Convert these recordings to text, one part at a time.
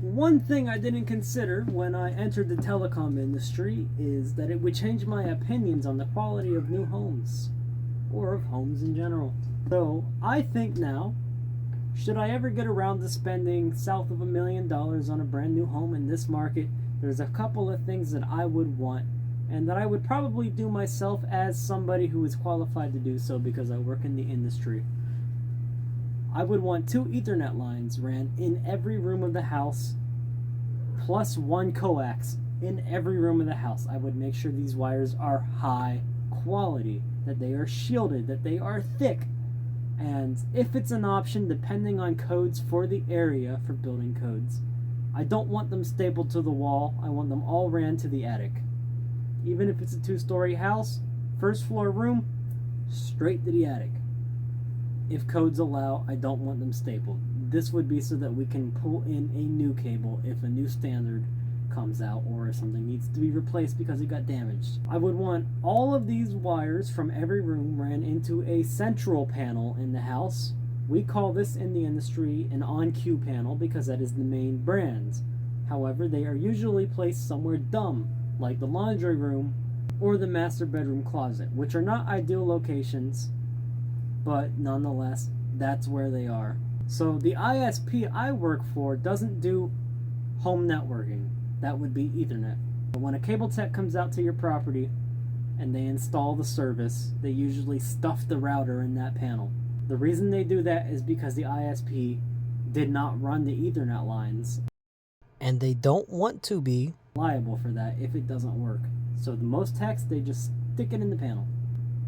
One thing I didn't consider when I entered the telecom industry is that it would change my opinions on the quality of new homes, or of homes in general. So I think now, should I ever get around to spending south of $1 million on a brand new home in this market, there's a couple of things that I would want, and that I would probably do myself as somebody who is qualified to do so because I work in the industry. I would want 2 Ethernet lines ran in every room of the house, plus 1 coax in every room of the house. I would make sure these wires are high quality, that they are shielded, that they are thick, and if it's an option, depending on codes for the area, for building codes, I don't want them stapled to the wall. I want them all ran to the attic. Even if it's a 2-story house, first floor room, straight to the attic. If codes allow, I don't want them stapled. This would be so that we can pull in a new cable if a new standard comes out or if something needs to be replaced because it got damaged. I would want all of these wires from every room ran into a central panel in the house. We call this in the industry an on-cue panel because that is the main brand. However, they are usually placed somewhere dumb, like the laundry room or the master bedroom closet, which are not ideal locations, but nonetheless, that's where they are. So the ISP I work for doesn't do home networking. That would be Ethernet. But when a cable tech comes out to your property and they install the service, they usually stuff the router in that panel. The reason they do that is because the ISP did not run the Ethernet lines, and they don't want to be liable for that if it doesn't work. So the most techs, they just stick it in the panel,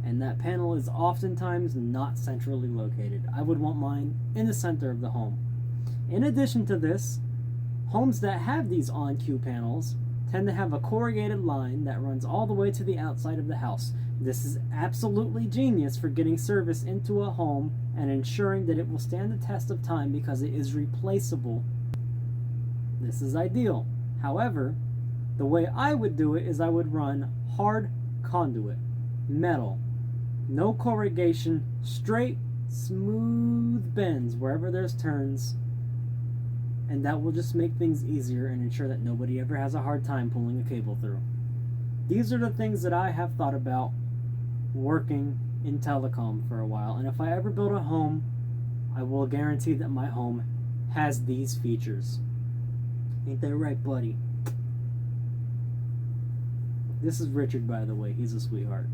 and that panel is oftentimes not centrally located. I would want mine in the center of the home. In addition to this, homes that have these on-cue panels tend to have a corrugated line that runs all the way to the outside of the house. This is absolutely genius for getting service into a home and ensuring that it will stand the test of time because it is replaceable. This is ideal. However, the way I would do it is I would run hard conduit, metal, no corrugation, straight, smooth bends wherever there's turns, and that will just make things easier and ensure that nobody ever has a hard time pulling a cable through. These are the things that I have thought about working in telecom for a while, and if I ever build a home, I will guarantee that my home has these features. Ain't that right, buddy? This is Richard, by the way. He's a sweetheart.